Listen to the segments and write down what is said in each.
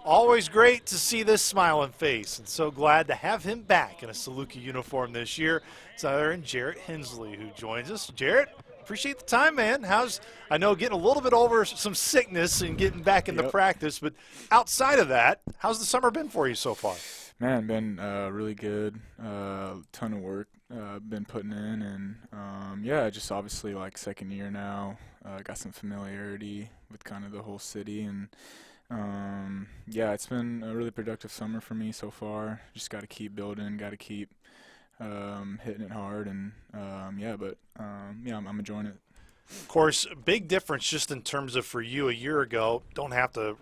Always great to see this smiling face, and so glad to have him back in a Saluki uniform this year. It's our own Jarrett Hensley who joins us. Jarrett, appreciate the time, man. I know getting a little bit over some sickness and getting back into practice, but outside of that, how's the summer been for you so far? Man, been really good. Ton of work been putting in, and yeah, just obviously like second year now. Got some familiarity with kind of the whole city, and yeah, it's been a really productive summer for me so far. Just got to keep building, got to keep hitting it hard, and yeah, but yeah, I'm enjoying it. Of course, big difference just in terms of for you a year ago. Don't have to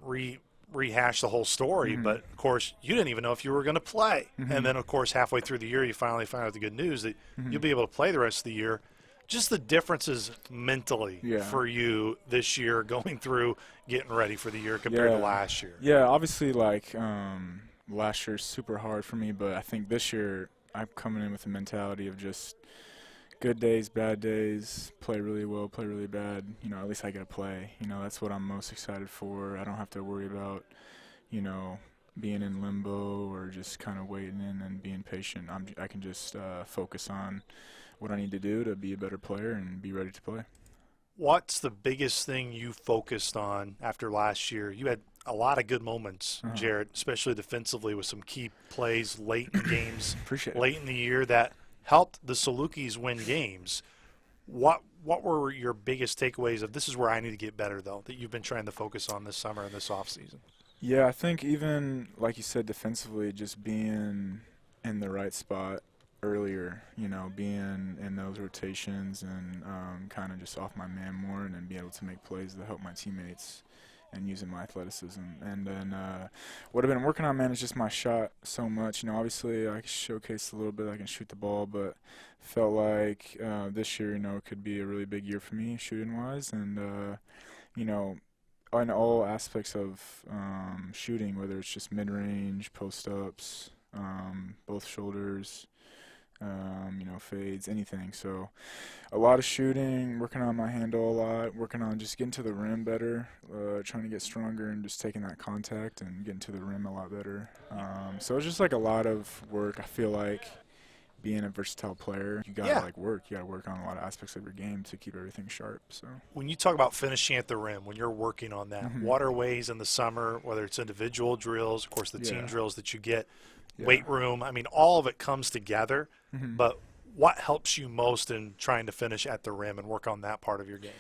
rehash the whole story, but of course you didn't even know if you were going to play, and then of course halfway through the year you finally find out the good news that you'll be able to play the rest of the year. Just the differences mentally for you this year going through getting ready for the year compared to last year. Yeah, obviously like last year's super hard for me, but I think this year I'm coming in with a mentality of just good days, bad days, play really well, play really bad. You know, at least I get to play. You know, that's what I'm most excited for. I don't have to worry about, you know, being in limbo or just kind of waiting and being patient. I can just focus on what I need to do to be a better player and be ready to play. What's the biggest thing you focused on after last year? You had a lot of good moments, Jarrett, especially defensively with some key plays late in games, late in the year that helped the Salukis win games. What were your biggest takeaways of this is where I need to get better, though, that you've been trying to focus on this summer and this offseason? Yeah, I think even, like you said, defensively, just being in the right spot earlier, you know, being in those rotations and kind of just off my man more and then be able to make plays that help my teammates and using my athleticism. And then what I've been working on, man, is just my shot so much. You know, obviously I showcased a little bit, I can shoot the ball, but felt like this year, you know, could be a really big year for me shooting-wise. And, you know, in all aspects of shooting, whether it's just mid-range, post-ups, both shoulders, you know, fades, anything. So a lot of shooting, working on my handle a lot, working on just getting to the rim better, trying to get stronger and just taking that contact and getting to the rim a lot better. So it's just like a lot of work. I feel like being a versatile player, you gotta like work. You gotta work on a lot of aspects of your game to keep everything sharp. So when you talk about finishing at the rim, when you're working on that, what are ways in the summer, whether it's individual drills, of course the team drills that you get, weight room, I mean, all of it comes together. But what helps you most in trying to finish at the rim and work on that part of your game?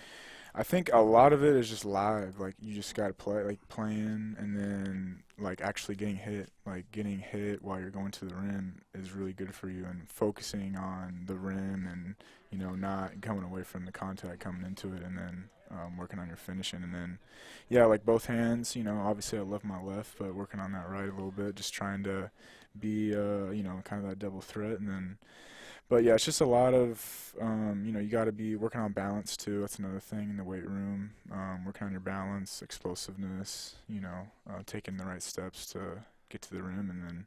I think a lot of it is just live. Like, you just got to play, like, playing and then, like, actually getting hit. Like, getting hit while you're going to the rim is really good for you, and focusing on the rim and, you know, not coming away from the contact, coming into it, and then working on your finishing. And then, yeah, like both hands, you know, obviously I love my left, but working on that right a little bit, just trying to be, you know, kind of that double threat. And then, but yeah, it's just a lot of, you know, you got to be working on balance too. That's another thing in the weight room, working on your balance, explosiveness, you know, taking the right steps to get to the rim, and then,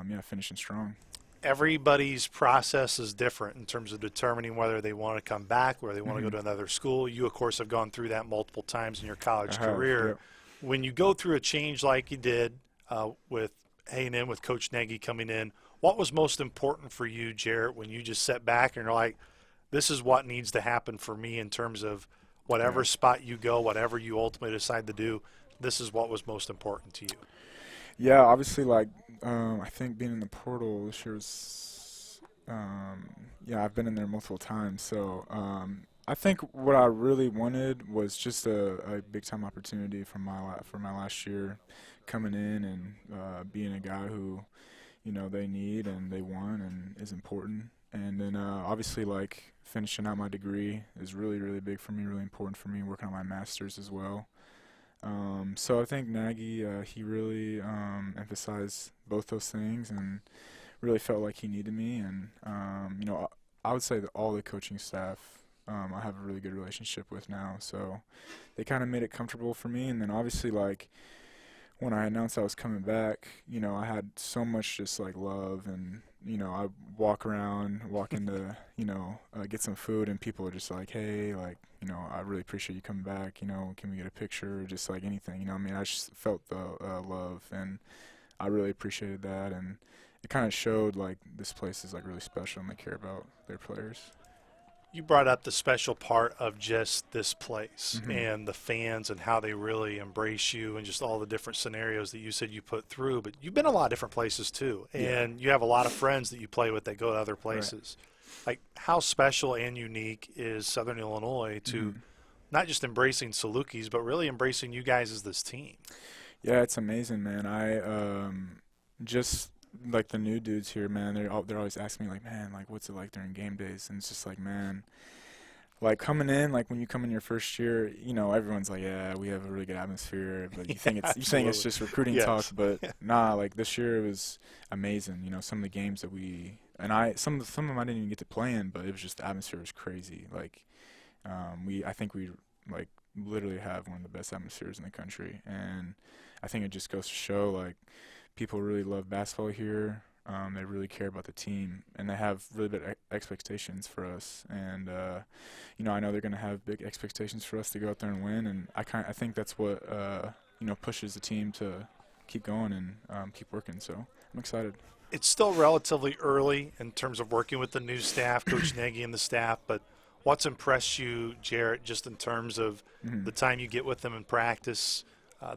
yeah, finishing strong. Everybody's process is different in terms of determining whether they want to come back, whether they want to go to another school. You, of course, have gone through that multiple times in your college career. When you go through a change like you did with A&M, with Coach Nagy coming in, what was most important for you, Jarrett, when you just sat back and you're like, this is what needs to happen for me in terms of whatever spot you go, whatever you ultimately decide to do, this is what was most important to you? Yeah, obviously, like, I think being in the portal this year was, yeah, I've been in there multiple times. So I think what I really wanted was just a big-time opportunity for my last year coming in and being a guy who, you know, they need and they want and is important. And then obviously, like, finishing out my degree is really, really big for me, really important for me, working on my master's as well. So I think Nagy, he really emphasized both those things and really felt like he needed me. And, you know, I would say that all the coaching staff I have a really good relationship with now. So they kind of made it comfortable for me. And then obviously, like, when I announced I was coming back, you know, I had so much just, like, love and I walk into, get some food, and people are just like, hey, like, I really appreciate you coming back, can we get a picture, just like anything, I mean, I just felt the love, and I really appreciated that, and it kind of showed, like, this place is, like, really special, and they care about their players. You brought up the special part of just this place Mm-hmm. and the fans and how they really embrace you and just all the different scenarios that you said you put through. But you've been a lot of different places too, and you have a lot of friends that you play with that go to other places. Right. Like, how special and unique is Southern Illinois to not just embracing Salukis, but really embracing you guys as this team? Yeah, it's amazing, man. Just like the new dudes here, man, they're always asking me, like, man, like, what's it like during game days? And it's just like, man, like, coming in, like, when you come in your first year, everyone's like, yeah, we have a really good atmosphere, but you think it's just recruiting talk, but nah, like, this year it was amazing. Some of the games that some of them I didn't even get to play in, but it was just, the atmosphere was crazy. Like, I think we, like, literally have one of the best atmospheres in the country, and I think it just goes to show, like, people really love basketball here. They really care about the team, and they have really big expectations for us. And I know they're going to have big expectations for us to go out there and win. And I think that's what pushes the team to keep going and keep working. So I'm excited. It's still relatively early in terms of working with the new staff, Coach Nagy and the staff, but what's impressed you, Jarrett, just in terms of the time you get with them in practice,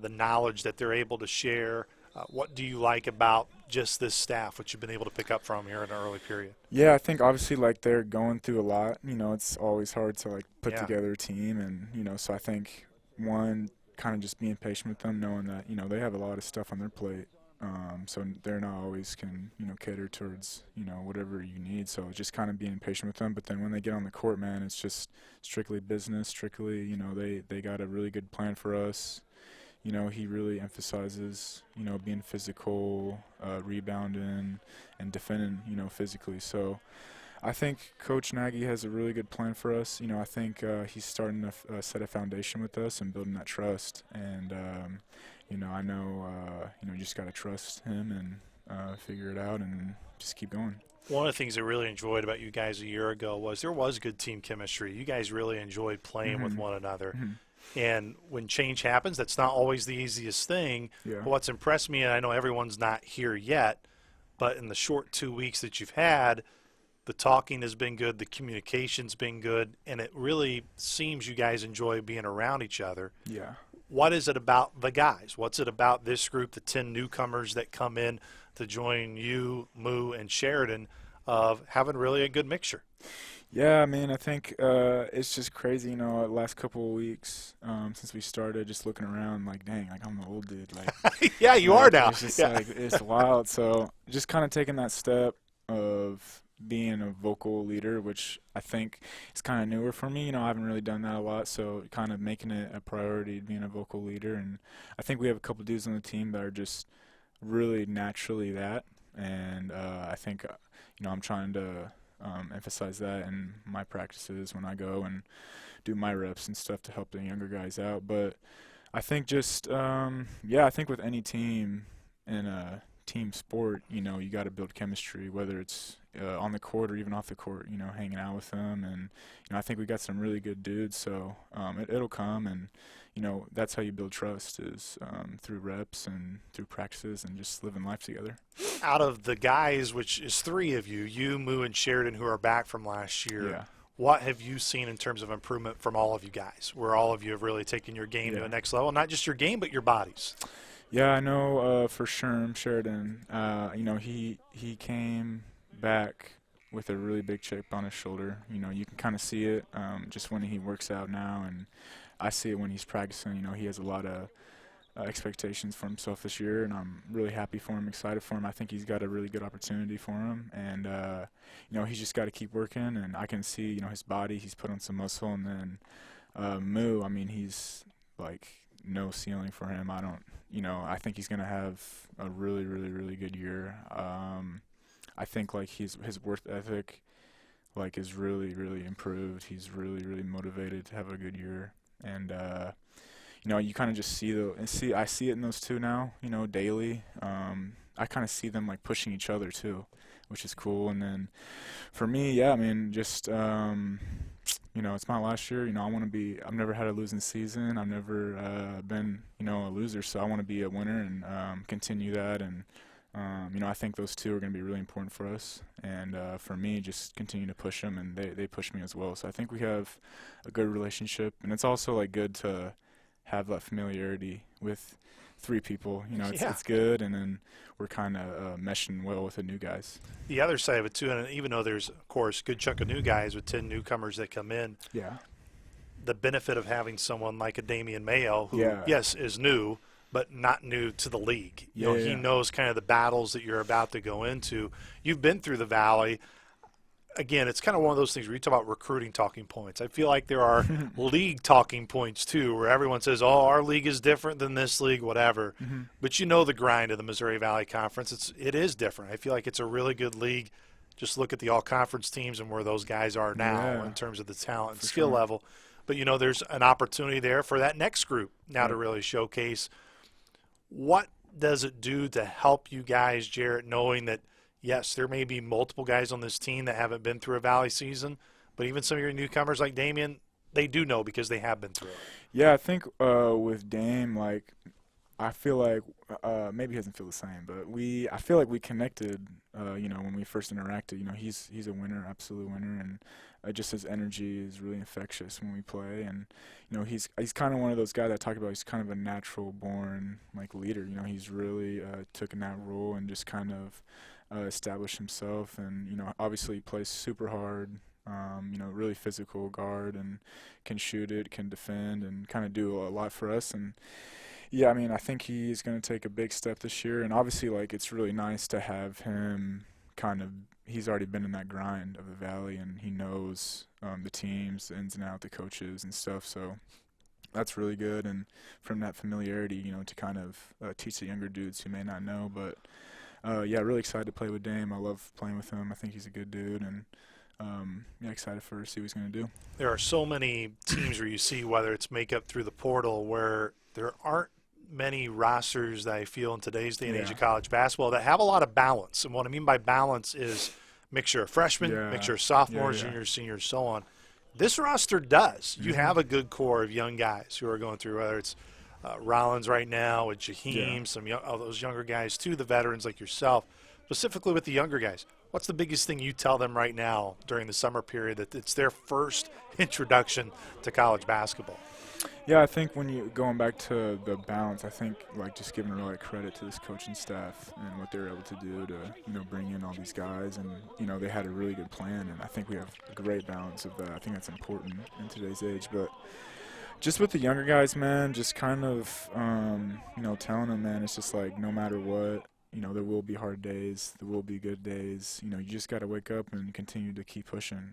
the knowledge that they're able to share? What do you like about just this staff, what you've been able to pick up from here in an early period? Yeah, I think obviously, like, they're going through a lot. It's always hard to, like, put together a team, and so I think one, kind of just being patient with them, knowing that they have a lot of stuff on their plate, so they're not always can cater towards whatever you need. So just kind of being patient with them. But then when they get on the court, man, it's just strictly business. Strictly, they got a really good plan for us. He really emphasizes, being physical, rebounding, and defending, physically. So I think Coach Nagy has a really good plan for us. I think he's starting to set a foundation with us and building that trust. And, I know, you just got to trust him and figure it out and just keep going. One of the things I really enjoyed about you guys a year ago was there was good team chemistry. You guys really enjoyed playing with one another. And when change happens, that's not always the easiest thing. But what's impressed me, and I know everyone's not here yet, but in the short 2 weeks that you've had, the talking has been good, the communication's been good, and it really seems you guys enjoy being around each other. Yeah. What is it about the guys? What's it about this group, the 10 newcomers that come in to join you, Moo, and Sheridan, of having really a good mixture? Yeah, I mean, I think it's just crazy, the last couple of weeks since we started, just looking around, like, dang, like, I'm the old dude. Like, yeah, you are now. It's just like, it's wild. So just kind of taking that step of being a vocal leader, which I think is kind of newer for me. I haven't really done that a lot, so kind of making it a priority, being a vocal leader. And I think we have a couple dudes on the team that are just really naturally that. And I think, I'm trying to emphasize that in my practices when I go and do my reps and stuff to help the younger guys out. But I think just, I think with any team in a team sport, you got to build chemistry, whether it's on the court or even off the court, hanging out with them. And, I think we got some really good dudes, so it'll come. And, that's how you build trust is through reps and through practices and just living life together. Out of the guys, which is 3 of you, Moo, and Sheridan, who are back from last year, what have you seen in terms of improvement from all of you guys, where all of you have really taken your game to the next level? Not just your game, but your bodies. Yeah, I know for Sheridan, he came back with a really big chip on his shoulder. You can kind of see it just when he works out now, and I see it when he's practicing. He has a lot of expectations for himself this year, and I'm really happy for him, excited for him. I think he's got a really good opportunity for him, and he's just got to keep working. And I can see, his body, he's put on some muscle. And then Moo, I mean, he's like no ceiling for him. I think he's gonna have a really, really, really good year. I think like his work ethic like is really, really improved. He's really, really motivated to have a good year. And you kind of just I see it in those two now, daily. I kind of see them like pushing each other too, which is cool. And then for me, yeah, I mean, just it's my last year. I want to be. I've never had a losing season. I've never been, a loser. So I want to be a winner and continue that. And I think those two are going to be really important for us. And for me, just continue to push them, and they push me as well. So I think we have a good relationship, and it's also like good to have that familiarity with three people. It's good, and then we're kind of meshing well with the new guys. The other side of it too, and even though there's of course a good chunk of new guys with 10 newcomers that come in, the benefit of having someone like a Damian Mayo, who yes is new, but not new to the league. He knows kind of the battles that you're about to go into. You've been through the Valley. Again, it's kind of one of those things where you talk about recruiting talking points. I feel like there are league talking points too, where everyone says, "Oh, our league is different than this league, whatever." But the grind of the Missouri Valley Conference. It is different. I feel like it's a really good league. Just look at the all-conference teams and where those guys are now in terms of the talent and skill level. But there's an opportunity there for that next group now to really showcase. What does it do to help you guys, Jarrett, knowing that? Yes, there may be multiple guys on this team that haven't been through a Valley season, but even some of your newcomers like Damian, they do know because they have been through it. Yeah, I think with Dame, I feel like maybe he doesn't feel the same, but I feel like we connected, when we first interacted. He's a winner, absolute winner, and just his energy is really infectious when we play. And, he's kind of one of those guys I talk about. He's kind of a natural born, leader. He's really taken that role and just kind of established himself, and obviously he plays super hard, really physical guard, and can shoot it, can defend, and kind of do a lot for us. And yeah, I mean, I think he's going to take a big step this year, and obviously it's really nice to have him he's already been in that grind of the Valley, and he knows the teams, the ins and outs, the coaches and stuff, so that's really good. And from that familiarity, to kind of teach the younger dudes who may not know, but really excited to play with Dame. I love playing with him. I think he's a good dude, and excited to see what he's going to do. There are so many teams where you see, whether it's makeup through the portal, where there aren't many rosters that I feel in today's day and age of college basketball that have a lot of balance. And what I mean by balance is mixture of freshmen, mixture of sophomores, juniors, seniors, so on. This roster does. You have a good core of young guys who are going through, whether it's Rollins right now with Jaheim, some of those younger guys too, the veterans like yourself. Specifically with the younger guys, what's the biggest thing you tell them right now during the summer period that it's their first introduction to college basketball? Yeah, I think when you going back to the balance, I think just giving really credit to this coaching staff and what they're able to do to bring in all these guys, and they had a really good plan, and I think we have a great balance of that. I think that's important in today's age. But just with the younger guys, man, just kind of telling them, man, it's just no matter what, there will be hard days, there will be good days. You just got to wake up and continue to keep pushing,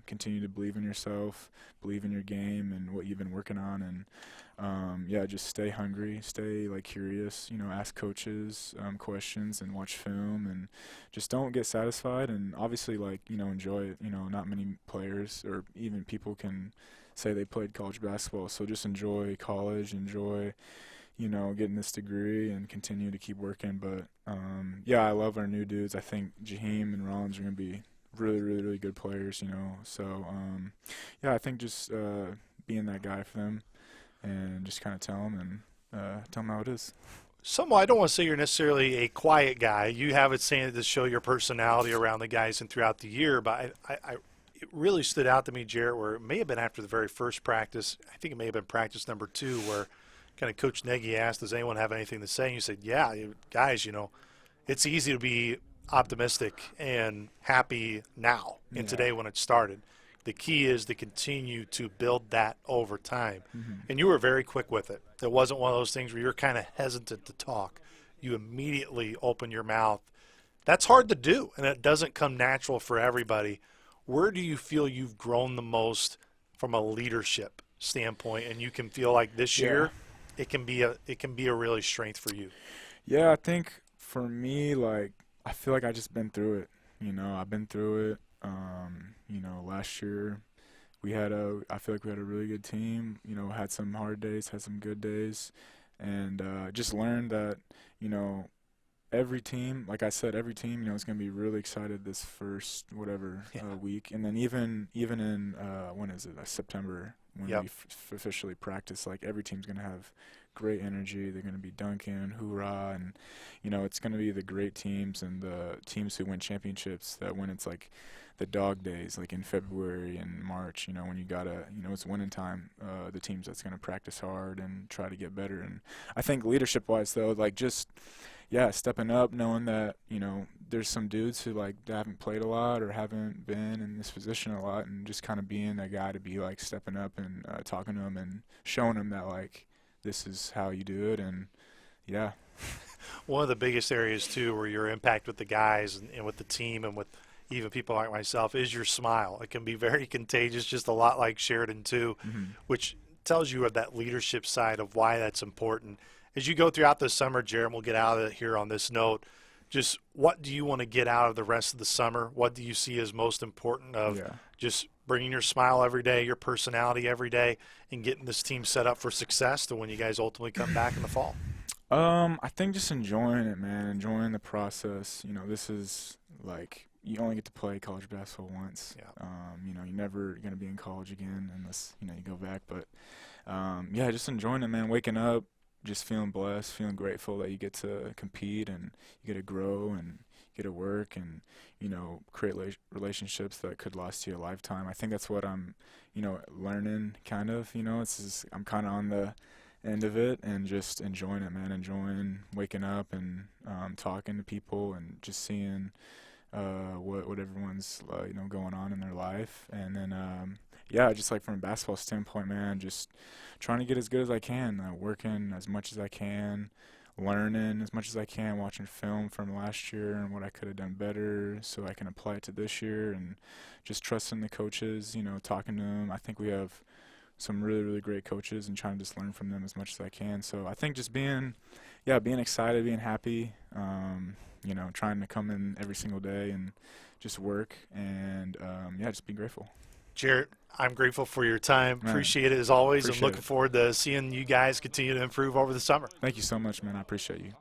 continue to believe in yourself, believe in your game and what you've been working on, and just stay hungry, stay curious. Ask coaches questions and watch film, and just don't get satisfied. And obviously, enjoy it. Not many players or even people can say they played college basketball, so just enjoy college, enjoy getting this degree, and continue to keep working. But I love our new dudes. I think Jaheim and Rollins are going to be really, really, really good players, so I think just being that guy for them and just kind of tell them how it is. I don't want to say you're necessarily a quiet guy. You have it saying to show your personality around the guys and throughout the year, but it really stood out to me, Jarrett, where it may have been after the very first practice. I think it may have been practice number 2, where kind of Coach Nagy asked, does anyone have anything to say? And you said, yeah, guys, it's easy to be optimistic and happy now and today when it started. The key is to continue to build that over time. And you were very quick with it. It wasn't one of those things where you're kind of hesitant to talk. You immediately open your mouth. That's hard to do, and it doesn't come natural for everybody. Where do you feel you've grown the most from a leadership standpoint, and you can feel like this year it can be a really strength for you? Yeah, I think for me, I feel like I just been through it. I've been through it. Last year I feel like we had a really good team. Had some hard days, had some good days, and just learned that every team, like I said, every team, is going to be really excited this first week, and then even in when is it? September, when Yep. we officially practice. Like every team's going to have great energy. They're going to be dunking, hoorah, and it's going to be the great teams and the teams who win championships that when it's like the dog days, like in February and March, when you gotta, it's winning time, the teams that's going to practice hard and try to get better. And I think leadership-wise, though, like just, yeah, stepping up, knowing that, there's some dudes who, like, haven't played a lot or haven't been in this position a lot, and just kind of being that guy to be, like, stepping up and talking to them and showing them that, like, this is how you do it, and, yeah. One of the biggest areas, too, where your impact with the guys and with the team and with even people like myself is your smile. It can be very contagious, just a lot like Sheridan, too, which tells you of that leadership side of why that's important. As you go throughout the summer, Jarrett, we'll get out of it here on this note, just what do you want to get out of the rest of the summer? What do you see as most important of just bringing your smile every day, your personality every day, and getting this team set up for success to when you guys ultimately come back in the fall? I think just enjoying it, man, enjoying the process. This is like you only get to play college basketball once. Yeah. You're never going to be in college again unless, you go back. But, just enjoying it, man, waking up, just feeling blessed, feeling grateful that you get to compete and you get to grow and you get to work and, create relationships that could last you a lifetime. I think that's what I'm, learning kind of, I'm kind of on the end of it and just enjoying it, man, enjoying waking up and talking to people and just seeing what everyone's going on in their life, and then just like from a basketball standpoint, man, just trying to get as good as I can, working as much as I can, learning as much as I can, watching film from last year and what I could have done better so I can apply it to this year, and just trusting the coaches, talking to them. I think we have some really, really great coaches and trying to just learn from them as much as I can. So I think just being excited, being happy, trying to come in every single day and just work and, just be grateful. Jarrett, I'm grateful for your time. Man, appreciate it as always. I'm looking forward to seeing you guys continue to improve over the summer. Thank you so much, man. I appreciate you.